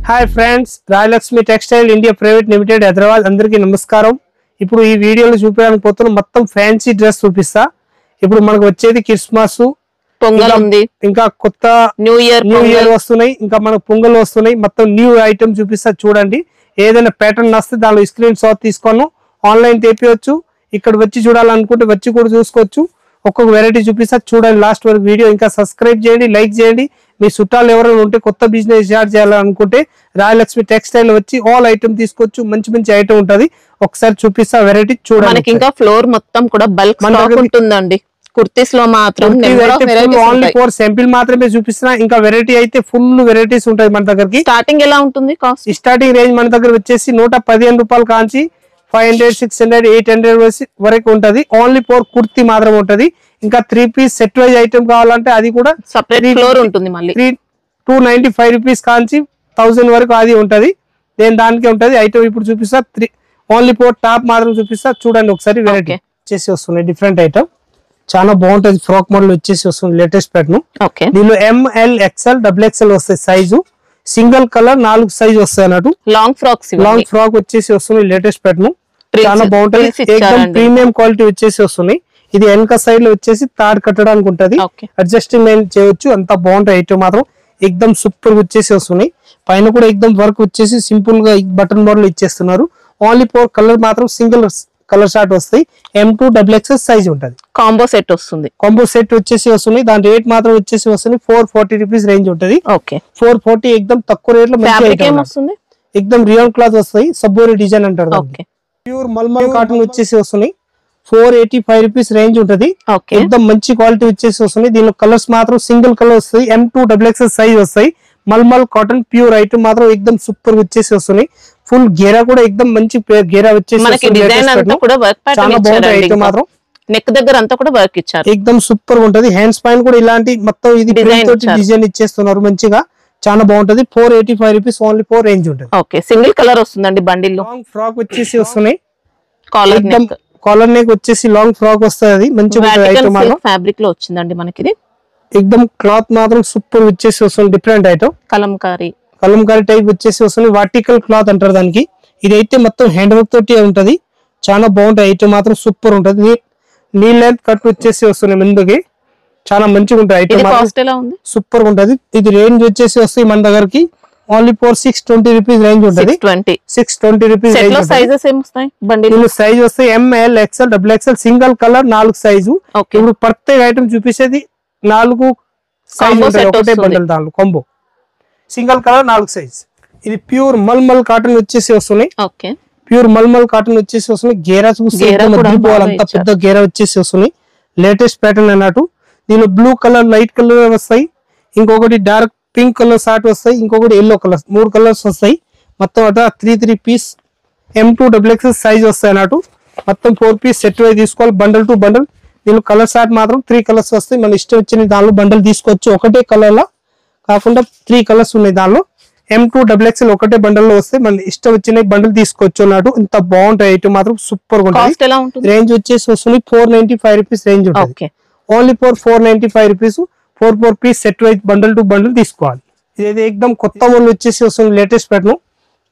Hi friends, Rayalakshmi textile India private limited Hyderabad. అందరికీ నమస్కారం. ఇప్పుడు ఈ వీడియోలో చూపించడానికి పోతున్న మొత్తం ఫ్యాన్సీ డ్రెస్ చూపిస్తా. ఇప్పుడు మనకు వచ్చేది క్రిస్మస్, పొంగల్ ఉంది, ఇంకా కొత్త న్యూ ఇయర్ వస్తున్నాయి, ఇంకా మనకు పొంగల్ వస్తున్నాయి. మొత్తం న్యూ ఐటమ్ చూపిస్తా. చూడండి, ఏదైనా ప్యాటర్న్ వస్తే దానిలో స్క్రీన్ షాట్ తీసుకోను, ఆన్లైన్ తెప్పియొచ్చు. ఇక్కడ వచ్చి చూడాలనుకుంటే వచ్చి కూడా చూసుకోవచ్చు. ఒక్కొక్క వెరైటీ చూపిస్తా. చూడండి లాస్ట్ వరకు వీడియో. ఇంకా సబ్స్క్రైబ్ చేయండి, లైక్ చేయండి. మీ చుట్టాలు ఎవరైనా ఉంటే కొత్త బిజినెస్ స్టార్ట్ చేయాలనుకుంటే రాయలక్ష్మి టెక్స్టైల్ వచ్చి ఆల్ ఐటమ్ తీసుకోవచ్చు. మంచి మంచి ఐటమ్ ఉంటది. ఒకసారి చూపిస్తా వెరైటీ చూడండి. మనకి ఇంకా ఫ్లోర్ మొత్తం కూడా బల్క్ స్టాక్ ఉంటుందండి. కుర్తీస్ లో మాత్రం ఓన్లీ ఫోర్ సింపుల్ మాత్రమే చూపిస్తున్నా. ఇంకా వెరైటీ అయితే ఫుల్ వెరైటీస్ ఉంటాయి మన దగ్గరికి. స్టార్టింగ్ ఎలా ఉంటుంది కాస్ట్? స్టార్టింగ్ రేంజ్ మన దగ్గర వచ్చేసి 115 రూపాయలు కాంచి 500, 600, 800 వరకు ఉంటది. ఓన్లీ ఫోర్ కుర్తీ మాత్రం ఉంటది. ఇంకా 3 పీస్ సెట్ వైజ్ ఐటమ్ కావాలంటే అది కూడా సెపరేట్ ఫ్లోర్ ఉంటుంది. మళ్ళీ 295 రూపీస్ కాంచి 1000 వరకు అది ఉంటది. దానికి ఉంటది ఐటమ్. ఇప్పుడు చూపిస్తా. ఓన్లీ ఫోర్ టాప్ మాత్రం చూపిస్తా. చూడండి ఒకసారి. వెరైటీ వచ్చేసి వస్తున్నాయి డిఫరెంట్ ఐటమ్. చాలా బాగుంటది. ఫ్రాక్ మోడల్ వచ్చేసి వస్తుంది. Latest pattern. దీనిలో ML, XL, XXL వస్తాయి సైజు. సింగిల్ కలర్ 4 సైజ్ వస్తాయి అన్నట్టు. లాంగ్ ఫ్రాక్ వచ్చేసి వస్తుంది. Latest pattern. చాలా బాగుంటది. ఎక్దమ్ ప్రీమియం క్వాలిటీ వచ్చేసి వస్తున్నాయి. ఇది వెనక సైడ్ లో వచ్చేసి తాడు కట్టడానికి ఉంటది. అడ్జస్ట్మెంట్ చేయొచ్చు. అంత బాగుంటాయి ఐటమ్ మాత్రం. ఎక్దమ్ సూపర్ వచ్చేసి వస్తున్నాయి. పైన కూడా ఎక్దమ్ వర్క్ వచ్చేసి సింపుల్ గా బటన్ మోడల్ ఇచ్చేస్తున్నారు. ఓన్లీ 4 కలర్ మాత్రం సింగిల్ కలర్ షార్ట్ వస్తాయి. M2 XXL సైజ్ ఉంటది. కాంబో సెట్ వస్తుంది. కాంబో సెట్ వచ్చేసి వస్తుంది. దాని రేట్ మాత్రం వచ్చేసి వస్తుంది 440 రూపీస్ రేంజ్ ఉంటది. 440 ఎక్దమ్ తక్కువ రేట్ లో వస్తుంది. ఎక్దమ్ రియల్ క్లాత్ వస్తాయి. సబ్బోరి డిజైన్ అంటారు. ప్యూర్ మల్మల్ కాటన్ వచ్చేసి వస్తున్నాయి. 485 రూపీస్ రేంజ్ ఉంటది. ఎక్దమ్ మంచి క్వాలిటీ వచ్చేసి వస్తుంది. దీనిలో కలర్స్ మాత్రం సింగిల్ కలర్ వస్తాయి. M2 XXL సైజ్ వస్తాయి. మల్మల్ కాటన్ ప్యూర్ ఐటమ్ మాత్రం ఎక్దమ్ సూపర్ వచ్చేసి వస్తున్నాయి. ఫుల్ గేరా కూడా ఎక్దమ్ మంచి గేరా వచ్చేసి మాత్రం. నెక్ దగ్గర అంతా కూడా వర్క్ ఇచ్చారు. ఎక్దమ్ సూపర్ ఉంటది. హ్యాండ్స్ పైన కూడా ఇలాంటి మొత్తం ఇది డిజైన్ ఇచ్చేస్తున్నారు మంచిగా. చాలా బాగుంటది. 485 రూపీస్ ఓన్లీ 4 రేంజ్ ఉంటది. సింగిల్ కలర్ వస్తుందండి బండిల్ లో. లాంగ్ ఫ్రాక్ వచ్చేసి వస్తున్నాయి. కాలర్ నెక్ వచ్చేసి లాంగ్ ఫ్రాక్ వస్తుంది. మంచిగా ఫ్యాబ్రిక్ లో వచ్చిందండి మనకి. ఇది ఎక్దమ్ క్లాత్ మాత్రం సూపర్ వచ్చేసి వస్తుంది. Different item. కలంకారీ టైప్ వచ్చేసి వస్తుంది. వర్టికల్ క్లాత్ అంటారు దానికి. ఇదైతే మొత్తం హ్యాండ్ వర్క్ తోటి ఉంటది. చాలా బాగుంటది. ఐటమ్ మాత్రం సూపర్ ఉంటది. నీ లెంత్ కట్ వచ్చేసి వస్తుంది ముందుకి. చాలా మంచిగా ఉంటుంది ఐటమ్. సూపర్ ఉంటది. ఇది రేంజ్ వచ్చేసి వస్తాయి మన దగ్గరకి ఓన్లీ 620 రూపీస్ రేంజ్ ఉంటుంది. 620 రూపీస్ సైజ్ వస్తాయి. ML, XL, XXL single colour 4 size. ఇప్పుడు ప్రత్యేక ఐటమ్ చూపించేది 4 సైజ్ ఉంటాయి ఒకటే బండల్. దానిలో కాంబో సింగిల్ కలర్ 4 సైజ్. ఇది ప్యూర్ మల్మల్ కాటన్ వచ్చేసి వస్తున్నాయి. ప్యూర్ మల్మల్ కాటన్ వచ్చేసి వస్తున్నాయి. గేరా చూస్తే అంత పెద్ద గేరా వచ్చేసి వస్తున్నాయి. లేటెస్ట్ ప్యాటర్న్ అన్నట్టు. దీనిలో బ్లూ కలర్, లైట్ కలర్ వస్తాయి. ఇంకొకటి డార్క్ పింక్ కలర్ షార్ట్ వస్తాయి. ఇంకొకటి ఎల్లో కలర్. 3 కలర్స్ వస్తాయి. మొత్తం అట 3 పీస్ M2 XXL సైజ్ వస్తాయి అన్నట్టు. మొత్తం 4 పీస్ సెట్ వై తీసుకోవాలి. Bundle to bundle. దీనిలో కలర్ షార్ట్ మాత్రం 3 కలర్స్ వస్తాయి. మన ఇష్టం వచ్చిన దానిలో బండల్ తీసుకోవచ్చు. ఒకటే కలర్ లో కాకుండా 3 కలర్స్ ఉన్నాయి దానిలో. M2 XXL ఒకటే బండల్ లో వస్తాయి. మన ఇష్టం వచ్చిన బండల్ తీసుకోవచ్చు అన్నట్టు. ఇంత బాగుంటాయి ఐటమ్ మాత్రం. సూపర్ గా ఉంటుంది. రేంజ్ వచ్చేసి వస్తుంది 495 రూపీస్ రేంజ్ ఉంటుంది. Only 495 rupees 4 piece set wise bundle to bundle తీసుకోవాలి. ఇది ఎక్దమ్ కొత్త మోడల్ వచ్చేసి వస్తుంది. Latest pattern.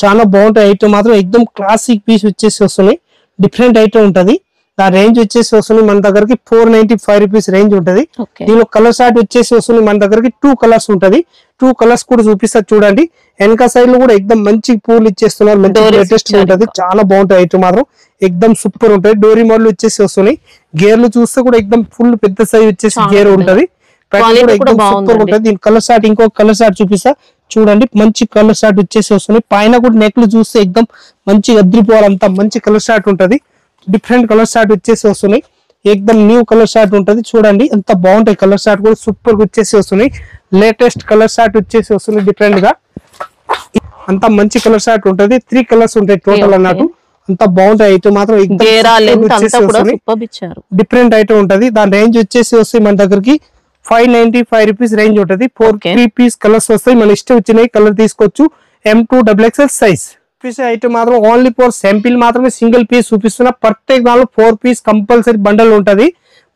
చాలా బాగుంటాయి ఐటమ్ మాత్రం. ఎక్దమ్ క్లాసిక్ పీస్ వచ్చేసి వస్తున్నాయి. డిఫరెంట్ ఐటమ్ ఉంటది. దాని రేంజ్ వచ్చేసి వస్తుంది మన దగ్గరకి 495 రూపీస్ రేంజ్ ఉంటది. దీనిలో కలర్ షార్ట్ వచ్చేసి వస్తుంది మన దగ్గరకి 2 కలర్స్ ఉంటది. 2 కలర్స్ కూడా చూపిస్తా చూడండి. వెనక సైడ్ లో కూడా ఎక్దమ్ మంచి పూలు ఇచ్చేస్తున్నారు. మంచి లేటెస్ట్ ఉంటది. చాలా బాగుంటాయి ఐటమ్ మాత్రం. ఎక్దమ్ సూపర్ ఉంటది. డోరీ మోడల్ వచ్చేసి వస్తున్నాయి. గేర్లు చూస్తే కూడా ఎక్దమ్ ఫుల్ పెద్ద సైజ్ వచ్చేసి గేర్ ఉంటది. సూపర్ ఉంటది. దీని కలర్ షార్ట్ ఇంకొక కలర్ షార్ట్ చూపిస్తా చూడండి. మంచి కలర్ షార్ట్ వచ్చేసి వస్తుంది. పైన కూడా నెక్లు చూస్తే ఎక్దమ్ మంచి అద్రిపోవాలంతా మంచి కలర్ షార్ట్ ఉంటది. డిఫరెంట్ కలర్ షార్ట్ వచ్చేసి వస్తున్నాయి. ఎక్దమ్ న్యూ కలర్ షార్ట్ ఉంటది. చూడండి ఎంత బాగుంటాయి. కలర్ షార్ట్ కూడా సూపర్ గా వచ్చేసి వస్తున్నాయి. లేటెస్ట్ కలర్ షార్ట్ వచ్చేసి వస్తుంది. డిఫరెంట్ గా అంత మంచి కలర్ షార్ట్ ఉంటది. 3 కలర్స్ ఉంటాయి టోటల్ అన్నట్టు. అంత బాగుంటాయి ఐటమ్ మాత్రం. డిఫరెంట్ ఐటమ్ ఉంటది. దాని రేంజ్ వచ్చేసి వస్తాయి మన దగ్గరికి 595 రూపీస్ రేంజ్ ఉంటది. 4 పీస్ కలర్స్ వస్తాయి. మన ఇష్టం వచ్చినాయి కలర్ తీసుకోవచ్చు. M2 XXL size piece item మాత్రం ఓన్లీ 4 శాంపిల్ మాత్రమే సింగిల్ పీస్ చూపిస్తున్నా. ప్రత్యేక దానిలో 4 పీస్ కంపల్సరీ బండల్ ఉంటది.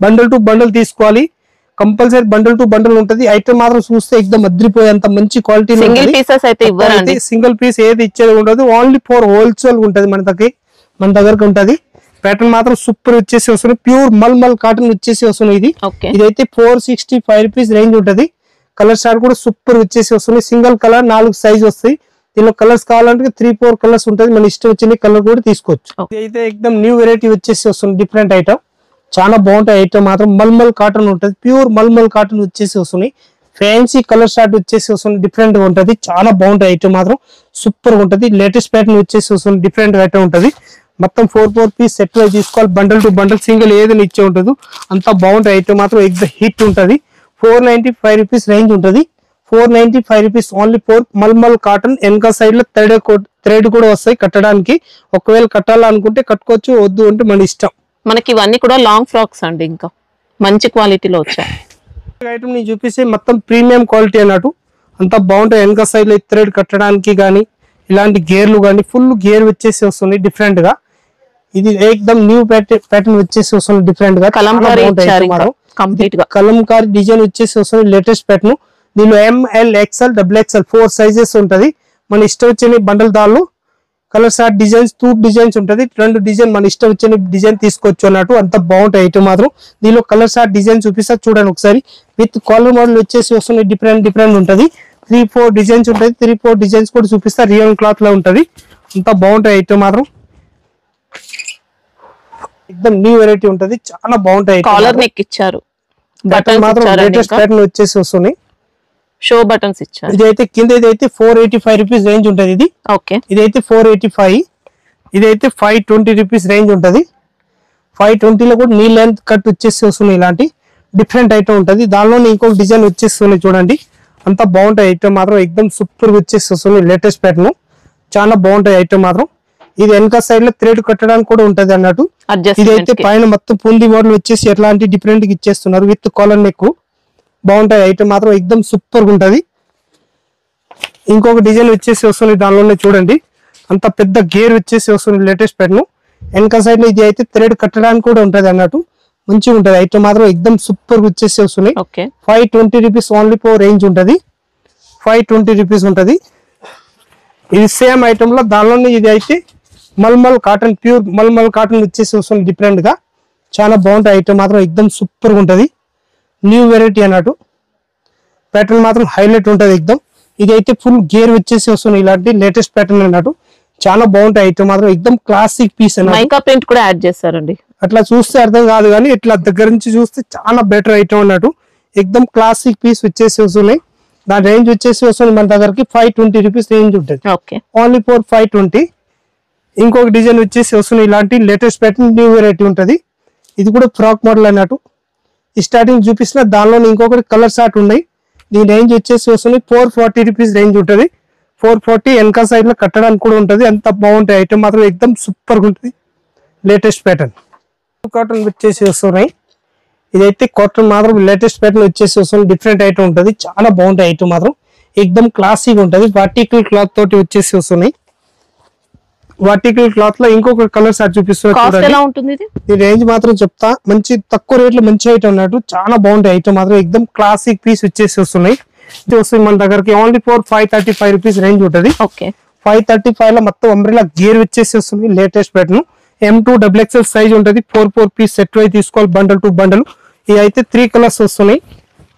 బండల్ టు బండల్ తీసుకోవాలి. కంపల్సరీ బండల్ టు బండల్ ఉంటది. ఐటమ్ మాత్రం చూస్తే ఎక్దమ్ అద్రిపోయేంత మంచి క్వాలిటీ. సింగిల్ పీసెస్ అయితే ఇవ్వరండి, సింగిల్ పీస్ ఏది ఇచ్చేది ఉండదు, ఓన్లీ ఫర్ హోల్సేల్ ఉంటది మన దగ్గరకు ఉంటది. ప్యాటర్న్ మాత్రం సూపర్ వచ్చేసి వస్తుంది, ప్యూర్ మల్మల్ కాటన్ వచ్చేసి వస్తుంది. ఇదైతే 465 రూపీస్ రేంజ్ ఉంటది. కలర్ షార్ట్ కూడా సూపర్ వచ్చేసి వస్తుంది. సింగిల్ కలర్ 4 సైజ్ వస్తాయి. దీనిలో కలర్స్ కావాలంటే 3-4 కలర్స్ ఉంటుంది, మన ఇష్టం వచ్చిన కలర్ కూడా తీసుకోవచ్చు. ఇదైతే ఎక్దమ్ న్యూ వెరైటీ వచ్చేసి వస్తుంది, డిఫరెంట్ ఐటమ్, చాలా బాగుంటాయి. ఐటమ్ మాత్రం మల్మల్ కాటన్ ఉంటుంది, ప్యూర్ మల్మల్ కాటన్ వచ్చేసి వస్తుంది. ఫ్యాన్సీ కలర్ షార్ట్ వచ్చేసి వస్తుంది, డిఫరెంట్ గా ఉంటది, చాలా బాగుంటాయి. ఐటమ్ మాత్రం సూపర్ ఉంటది. లేటెస్ట్ ప్యాటర్న్ వచ్చేసి వస్తుంది, డిఫరెంట్ ఐటమ్ ఉంటది. మొత్తం 4 పీస్ సెట్ లో తీసుకోవాలి, బండల్ టు బండల్, సింగిల్ ఏదైనా ఇచ్చే ఉంటుంది. అంతా బాగుంటాయి. ఐటమ్ మాత్రం ఎగ్జామ్ హిట్ ఉంటది. 495 రూపీస్ రేంజ్ ఉంటది. 495 rupees only four mulmul cotton. వెనక సైడ్ లో థ్రెడ్ కూడా వస్తాయి కట్టడానికి. ఒకవేళ కట్టాలనుకుంటే కట్టుకోవచ్చు, వద్దు అంటే మన ఇష్టం. మనకి ఇవన్నీ కూడా లాంగ్ ఫ్రాక్స్ అండి, ఇంకా మంచి క్వాలిటీలో వచ్చాయి. ఐటమ్ నేను చూపిస్తే మొత్తం ప్రీమియం క్వాలిటీ అన్నట్టు, అంతా బాగుంటాయి. వెనక సైడ్ లో థ్రెడ్ కట్టడానికి కానీ, ఇలాంటి గేర్లు కానీ, ఫుల్ గేర్ వచ్చేసి వస్తుంది డిఫరెంట్ గా. ఇది ఏకదమ్ న్యూ ప్యాటర్న్ వచ్చేసి వస్తుంది, డిఫరెంట్ గా. కంప్లీట్ గా కలంకారీ డిజైన్ వచ్చేసి వస్తుంది, లేటెస్ట్ ప్యాటర్న్. దీనిలో ML XL XXL 4 సైజెస్ ఉంటది. మన ఇష్టం వచ్చిన బండల్ దాళ్ళు కలర్ షార్ట్ డిజైన్స్ 2 డిజైన్స్ ఉంటది. 2 డిజైన్ మన ఇష్టం వచ్చిన డిజైన్ తీసుకోవచ్చు అన్నట్టు, అంత బాగుంటాయి. ఐటమ్ మాత్రం దీనిలో కలర్ షార్ట్ డిజైన్ చూపిస్తా చూడండి ఒకసారి. విత్ కాలర్ మోడల్ వచ్చేసి వస్తుంది, డిఫరెంట్ ఉంటది. 3-4 డిజైన్స్ ఉంటది. 3-4 డిజైన్స్ కూడా చూపిస్తా, రియల్ క్లాత్ లో ఉంటది. అంత బాగుంటాయి. ఐటమ్ మాత్రం ఎక్దమ్ న్యూ వెరైటీ ఉంటది, చాలా బాగుంటాయి. కాలర్ నెక్ ఇచ్చారు, బటన్ మాత్రం లేటెస్ట్ ప్యాటర్న్ వచ్చేసి వస్తుంది, షో బటన్స్ ఇచ్చారు. ఇదైతే కింద ఇదైతే 485 రూపీస్ రేంజ్ ఉంటది. ఇది ఓకే, ఇదైతే 485, ఇదైతే 520 రూపీస్ రేంజ్ ఉంటది. 520 లో కూడా నీ లెంత్ కట్ వచ్చేసి వస్తుంది, ఇలాంటి డిఫరెంట్ ఐటమ్ ఉంటది. దానిలోనే ఇంకొక డిజైన్ వచ్చేస్తుంది చూడండి, అంత బాగుంటాయి. ఐటమ్ మాత్రం ఎక్దమ్ సూపర్ వచ్చేసి వస్తుంది, లేటెస్ట్ ప్యాటర్న్, చాలా బాగుంటాయి. ఐటమ్ మాత్రం ఇది వెనక సైడ్ లో థ్రెడ్ కట్టడానికి కూడా ఉంటది అన్నట్టు. ఇదైతే పైన మొత్తం పుంది మోడల్ వచ్చేసి ఎట్లాంటి డిఫరెంట్ గా ఇచ్చేస్తున్నారు, విత్ కాలర్ నెక్, బాగుంటాయి. ఐటమ్ మాత్రం ఎక్దమ్ సూపర్ ఉంటది. ఇంకొక డిజైన్ వచ్చేసి వస్తుంది, దానిలోనే చూడండి, అంత పెద్ద గేర్ వచ్చేసి వస్తుంది, లేటెస్ట్ ప్యాటర్న్. వెనక సైడ్ లో ఇది అయితే థ్రెడ్ కట్టడానికి కూడా ఉంటది అన్నట్టు, మంచిగా ఉంటది. ఐటమ్ మాత్రం ఎక్దమ్ సూపర్ వచ్చేసి వస్తుంది. 520 రూపీస్ ఓన్లీ ఫోర్ రేంజ్ ఉంటది, 520 రూపీస్ ఉంటది. ఇది సేమ్ ఐటమ్ లో దానిలోనే ఇది అయితే mulmul cotton, pure mulmul cotton వచ్చేసి వస్తుంది, డిఫరెంట్ గా, చాలా బాగుంటాయి. ఐటమ్ మాత్రం ఎక్దమ్ సూపర్ ఉంటది, న్యూ వెరైటీ అన్నట్టు. ప్యాటర్న్ మాత్రం హైలైట్ ఉంటది ఎక్దమ్. ఇది అయితే ఫుల్ గేర్ వచ్చేసి వస్తుంది, ఇలాంటి లేటెస్ట్ ప్యాటర్న్ అన్నట్టు, చాలా బాగుంటాయి. ఐటమ్ మాత్రం ఎక్దమ్ క్లాసిక్ పీస్ అన్నట్టు. మైకా ప్రింట్ కూడా యాడ్ చేస్తారండి, అట్లా చూస్తే అర్థం కాదు కానీ ఇట్లా దగ్గర నుంచి చూస్తే చాలా బెటర్ ఐటమ్ అన్నట్టు. ఎక్దమ్ క్లాసిక్ పీస్ వచ్చేసి వస్తున్నాయి. దాని రేంజ్ వచ్చేసి వస్తుంది మన దగ్గరకి 520 రూపీస్ రేంజ్ ఉంటుంది, ఓన్లీ ఫోర్ 520. ఇంకొక డిజైన్ వచ్చేసి వస్తుంది, ఇలాంటి లేటెస్ట్ ప్యాటర్న్, న్యూ వెరైటీ ఉంటది. ఇది కూడా ఫ్రాక్ మోడల్ అన్నట్టు. ఈ స్టార్టింగ్ చూపిస్తున్న దానిలో ఇంకొకటి కలర్ షార్ట్ ఉన్నాయి. దీని రేంజ్ వచ్చేసి వస్తుంది 440 రూపీస్ రేంజ్ ఉంటుంది. 440 వెనక సైడ్ లో కట్టడానికి కూడా ఉంటది, అంత బాగుంటాయి. ఐటమ్ మాత్రం ఎక్దమ్ సూపర్ గా ఉంటుంది, లేటెస్ట్ ప్యాటర్న్. కాటన్ వచ్చేసి వస్తున్నాయి. ఇదైతే కాటన్ మాత్రం లేటెస్ట్ ప్యాటర్న్ వచ్చేసి వస్తుంది, డిఫరెంట్ ఐటమ్ ఉంటుంది, చాలా బాగుంటాయి. ఐటమ్ మాత్రం ఎక్దమ్ క్లాసిక్ ఉంటది. వర్టికల్ క్లాత్ తోటి వచ్చేసి వస్తున్నాయి. వర్టికల్ క్లాత్ లో ఇంకొక కలర్ షార్ట్ చూపిస్తున్నారు. ఈ రేంజ్ మాత్రం చెప్తా, మంచి తక్కువ రేట్ లో మంచి ఐటమ్ అన్నట్టు, చాలా బాగుంటాయి. ఐటమ్ మాత్రం ఎక్దమ్ క్లాసిక్ పీస్ వచ్చేసి వస్తున్నాయి. వస్తుంది మన దగ్గరకి ఓన్లీ ఫోర్ 535 రూపీస్ రేంజ్ ఉంటుంది. 535 లో మొత్తం అంబ్రెలా గేర్ వచ్చేసి వస్తుంది, latest pattern. M2 XXL size ఉంటుంది. 4 పీస్ సెట్ వై తీసుకోవాలి, బండల్ టు బండల్. ఇవి అయితే 3 కలర్స్ వస్తున్నాయి,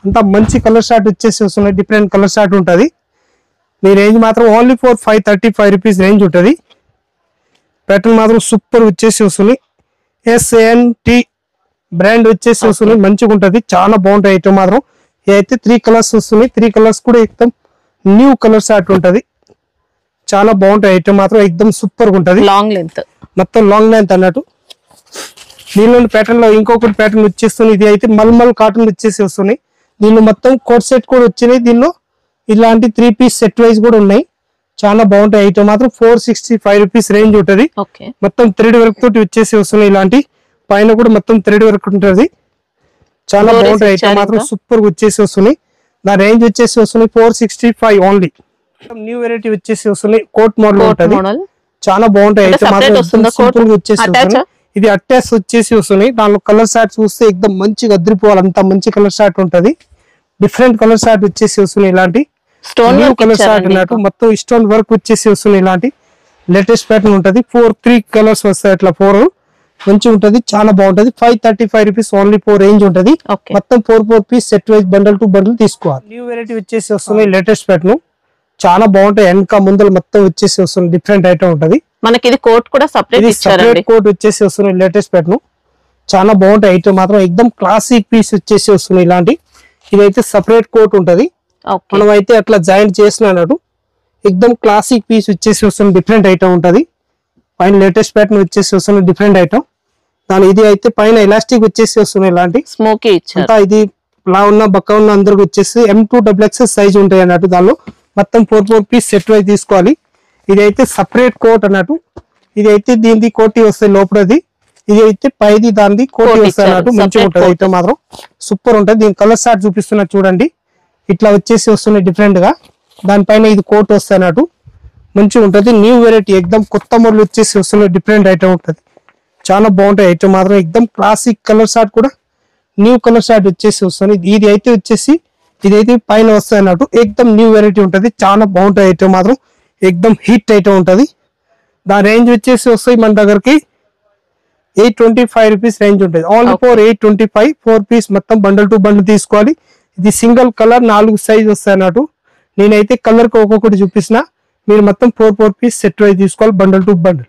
అంతా మంచి కలర్ షార్ట్ వచ్చేసి వస్తున్నాయి, డిఫరెంట్ కలర్ షార్ట్ ఉంటుంది. ఈ రేంజ్ మాత్రం ఓన్లీ ఫోర్ 535 రూపీస్ రేంజ్ ఉంటుంది. ప్యాటర్న్ మాత్రం సూపర్ వచ్చేసి వస్తుంది. SNT బ్రాండ్ వచ్చేసి వస్తుంది, మంచిగా ఉంటుంది, చాలా బాగుంటాయి. ఐటమ్ మాత్రం ఇదైతే 3 కలర్స్ వస్తున్నాయి. 3 కలర్స్ కూడా ఎక్దమ్ న్యూ కలర్ షార్ట్ ఉంటుంది, చాలా బాగుంటాయి. ఐటమ్ మాత్రం ఎక్దమ్ సూపర్ గా ఉంటుంది, లాంగ్ లెంత్, మొత్తం లాంగ్ లెంత్ అన్నట్టు. దీనిలో ప్యాటర్న్ లో ఇంకొకటి ప్యాటర్న్ వచ్చేస్తుంది. ఇది అయితే మల్మల్ కాటన్ వచ్చేసి వస్తున్నాయి. దీనిలో మొత్తం కోట్ సెట్ కూడా వచ్చినాయి. దీనిలో ఇలాంటి 3 పీస్ సెట్ వైజ్ కూడా ఉన్నాయి, చాలా బాగుంటాయి. ఐటమ్ మాత్రం 465 రూపీస్ రేంజ్ ఉంటుంది. మొత్తం థ్రెడ్ వర్క్ తోటి వచ్చేసి వస్తున్నాయి. ఇలాంటి పైన కూడా మొత్తం థ్రెడ్ వర్క్ ఉంటుంది, చాలా బాగుంటాయి. ఐటమ్ మాత్రం సూపర్ గా వచ్చేసి వస్తున్నాయి. నా రేంజ్ వచ్చేసి వస్తున్నాయి 465 ఓన్లీ. న్యూ వెరైటీ వచ్చేసి వస్తున్నాయి, కోట్ మోడల్ ఉంటుంది, చాలా బాగుంటాయి. ఐటమ్ మాత్రం సింపుల్ గా వచ్చేసి వస్తున్నాయి. ఇది అటాచ్ వచ్చేసి వస్తున్నాయి. దానిలో కలర్ షార్ట్ చూస్తే ఎక్దమ్ మంచిగా అద్రిపోవాలి, అంత మంచి కలర్ షార్ట్ ఉంటది. డిఫరెంట్ కలర్ షార్ట్ వచ్చేసి వస్తున్నాయి. ఇలాంటి స్టోన్ వర్క్ కలర్ షార్ట్ ఇచ్చారండి. అన్నట్టు మొత్తం స్టోన్ వర్క్ వచ్చేసి వస్తున్నాయి. ఇలాంటి లేటెస్ట్ ప్యాటర్న్ ఉంటది. 3 కలర్స్ వస్తాయి, అట్లా 4 మంచిగా ఉంటది, చాలా బాగుంటది. 535 రూపీస్ ఓన్లీ 4 రేంజ్ ఉంటది. ఓకే. మొత్తం 4 piece set wise bundle to bundle తీసుకోవాలి. న్యూ వెరైటీ వచ్చేసి వస్తున్నాయి, లేటెస్ట్ ప్యాటర్న్ చాలా బాగుంటాయి. వెనక ముందర మొత్తం వచ్చేసి వస్తుంది, డిఫరెంట్ ఐటమ్ ఉంటది. మనకి ఇది కోట్ కూడా సెపరేట్ ఇది ఇచ్చారండి. సెపరేట్ కోట్ వచ్చేసి వస్తున్నాయి, లేటెస్ట్ ప్యాటర్న్ చాలా బాగుంటాయి. ఐటమ్ మాత్రం ఎక్దమ్ క్లాసిక్ పీస్ వచ్చేసి వస్తున్నాయి. ఇలాంటి ఇదైతే సెపరేట్ కోట్ ఉంటది. ఓకే. మనం అయితే అట్లా జాయింట్ చేసిన అన్నట్టు ఎక్దమ్ క్లాసిక్ పీస్ వచ్చేసి వస్తుంది, డిఫరెంట్ ఐటమ్ ఉంటది. పైన లేటెస్ట్ ప్యాటర్న్ వచ్చేసి వస్తుంది, డిఫరెంట్ ఐటమ్. దాని ఇది అయితే పైన ఎలాస్టిక్ వచ్చేసి వస్తున్నాయి. ఇలాంటి స్మోకీ ఇచ్చారు. అంతా ఇది లా ఉన్న బక్క ఉన్న అందరికి వచ్చేసి M2XXS సైజ్ ఉంటాయి అన్నట్టు. దానిలో మొత్తం 4 పీస్ సెట్ వైజ్ తీసుకోవాలి. ఇది అయితే సపరేట్ కోట్ అన్నట్టు. ఇది అయితే దీనిది కోటి వస్తాయి లోపలది, ఇది అయితే పైది దానిది కోటి కోట్ వస్తాయి అన్నట్టు. ఇచ్చారు, మంచిగా separate ఉంటుంది కోట్. అయితే మాత్రం సూపర్ ఉంటుంది. దీని కలర్ షార్ట్ చూపిస్తున్నా చూడండి, ఇట్లా వచ్చేసి వస్తున్నాయి డిఫరెంట్ గా. దానిపైన ఇది కోట్ వస్తాయి అన్నట్టు, మంచిగా ఉంటుంది. న్యూ వెరైటీ ఎక్దమ్ కొత్త మోడల్ వచ్చేసి వస్తున్నాయి, డిఫరెంట్ ఐటమ్ ఉంటుంది. చాలా బాగుంటాయి ఐటమ్ మాత్రం. ఎక్దమ్ క్లాసిక్ కలర్ షార్ట్ కూడా న్యూ కలర్ షార్ట్ వచ్చేసి వస్తుంది. ఇది అయితే వచ్చేసి ఇదైతే పైన వస్తాయి అన్నట్టు. ఎక్దమ్ న్యూ వెరైటీ ఉంటుంది, చాలా బాగుంటాయి ఐటమ్ మాత్రం. ఎక్దమ్ హిట్ ఐటమ్ ఉంటది. దాని రేంజ్ వచ్చేసి వస్తాయి మన దగ్గరకి 825 రూపీస్ రేంజ్ ఉంటుంది. ఓన్లీ ఫర్ 825 4 పీస్ మొత్తం బండల్ టు బండల్ తీసుకోవాలి. ఇది సింగిల్ కలర్ 4 సైజ్ వస్తాయి అన్నట్టు. నేనైతే కలర్ కి ఒక్కొక్కటి చూపిస్తున్నా, మీరు మొత్తం 4 పీస్ సెట్ వైజ్ తీసుకోవాలి బండల్ టు బండల్.